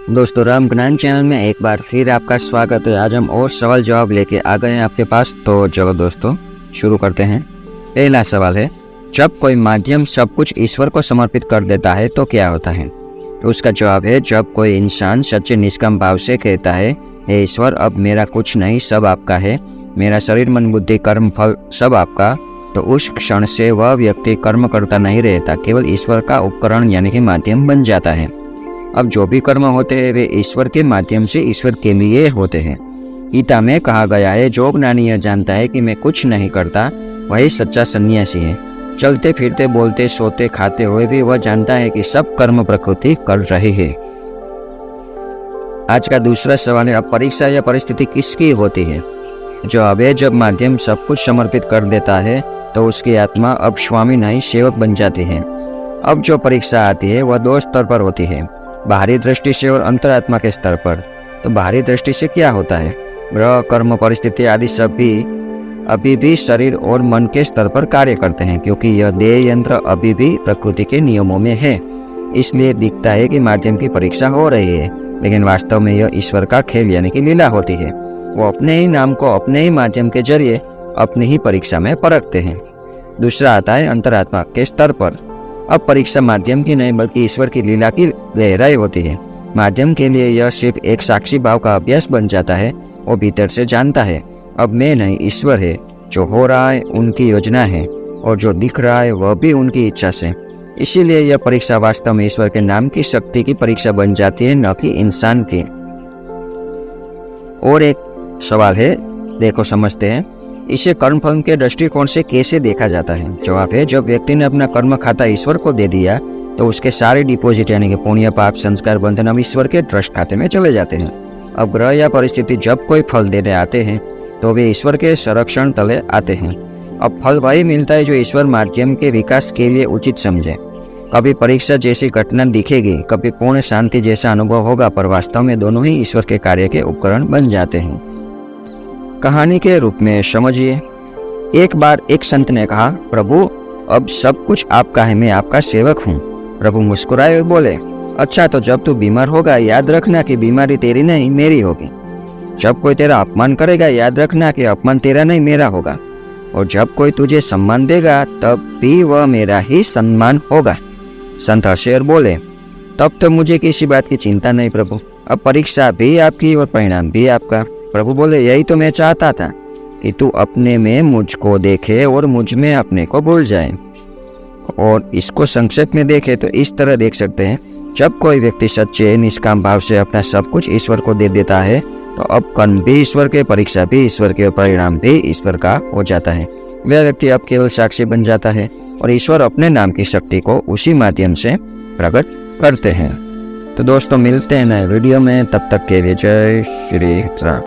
दोस्तों, राम ज्ञान चैनल में एक बार फिर आपका स्वागत है। आज हम और सवाल जवाब लेके आ गए हैं आपके पास। तो चलो दोस्तों शुरू करते हैं। पहला सवाल है, जब कोई माध्यम सब कुछ ईश्वर को समर्पित कर देता है तो क्या होता है? तो उसका जवाब है, जब कोई इंसान सच्चे निष्काम भाव से कहता है, हे ईश्वर, अब मेरा कुछ नहीं, सब आपका है, मेरा शरीर मन बुद्धि कर्म फल सब आपका, तो उस क्षण से वह व्यक्ति कर्म करता नहीं रहता, केवल ईश्वर का उपकरण यानी कि माध्यम बन जाता है। अब जो भी कर्म होते हैं वे ईश्वर के माध्यम से ईश्वर के लिए होते हैं। गीता में कहा गया है, जो ज्ञानी यह जानता है कि मैं कुछ नहीं करता वही सच्चा सन्यासी है। चलते फिरते बोलते सोते खाते हुए भी वह जानता है कि सब कर्म प्रकृति कर रही है। आज का दूसरा सवाल है, अब परीक्षा या परिस्थिति किसकी होती है? जवाब है, जब माध्यम सब कुछ समर्पित कर देता है तो उसकी आत्मा अब स्वामी नहीं सेवक बन जाती है। अब जो परीक्षा आती है वह दो स्तर पर होती है, बाहरी दृष्टि से और अंतरात्मा के स्तर पर। तो बाहरी दृष्टि से क्या होता है? ग्रह कर्म परिस्थिति आदि सभी अभी भी शरीर और मन के स्तर पर कार्य करते हैं, क्योंकि यह देह यंत्र अभी भी प्रकृति के नियमों में है। इसलिए दिखता है कि माध्यम की परीक्षा हो रही है, लेकिन वास्तव में यह ईश्वर का खेल यानी कि लीला होती है। वो अपने ही नाम को अपने ही माध्यम के जरिए अपनी ही परीक्षा में परखते हैं। दूसरा आता है अंतरात्मा के स्तर पर। अब परीक्षा माध्यम की नहीं बल्कि ईश्वर की लीला की लहराई होती है। माध्यम के लिए यह सिर्फ एक साक्षी भाव का अभ्यास बन जाता है। वो भीतर से जानता है, अब मैं नहीं, ईश्वर है। जो हो रहा है उनकी योजना है और जो दिख रहा है वह भी उनकी इच्छा से। इसीलिए यह परीक्षा वास्तव में ईश्वर के नाम की शक्ति की परीक्षा बन जाती है, न कि इंसान की। और एक सवाल है, देखो समझते हैं, इसे कर्मफल के दृष्टिकोण से कैसे देखा जाता है? जवाब है, जब व्यक्ति ने अपना कर्म खाता ईश्वर को दे दिया तो उसके सारे डिपॉजिट यानी कि पुण्य पाप संस्कार बंधन अब ईश्वर के ट्रस्ट खाते में चले जाते हैं। अब ग्रह या परिस्थिति जब कोई फल देने आते हैं तो वे ईश्वर के संरक्षण तले आते हैं। अब फल वही मिलता है जो ईश्वर माध्यम के विकास के लिए उचित समझे। कभी परीक्षा जैसी घटना दिखेगी, कभी पूर्ण शांति जैसा अनुभव होगा, पर वास्तव में दोनों ही ईश्वर के कार्य के उपकरण बन जाते हैं। कहानी के रूप में समझिए। एक बार एक संत ने कहा, प्रभु अब सब कुछ आपका है, मैं आपका सेवक हूँ। प्रभु मुस्कुराए और बोले, अच्छा तो जब तू बीमार होगा याद रखना कि बीमारी तेरी नहीं मेरी होगी। जब कोई तेरा अपमान करेगा याद रखना कि अपमान तेरा नहीं मेरा होगा। और जब कोई तुझे सम्मान देगा तब भी वह मेरा ही सम्मान होगा। संत हंसे और बोले, तब तो मुझे किसी बात की चिंता नहीं प्रभु, अब परीक्षा भी आपकी और परिणाम भी आपका। प्रभु बोले, यही तो मैं चाहता था कि तू अपने में मुझको देखे और मुझ में अपने को भूल जाए। और इसको संक्षेप में देखे तो इस तरह देख सकते हैं, जब कोई व्यक्ति सच्चे निष्काम भाव से अपना सब कुछ ईश्वर को दे देता है तो अब कर्म भी ईश्वर के, परीक्षा भी ईश्वर के और परिणाम भी ईश्वर का हो जाता है। वह व्यक्ति अब केवल साक्षी बन जाता है और ईश्वर अपने नाम की शक्ति को उसी माध्यम से प्रकट करते हैं। तो दोस्तों मिलते हैं नए वीडियो में, तब तक के लिए जय श्री राम।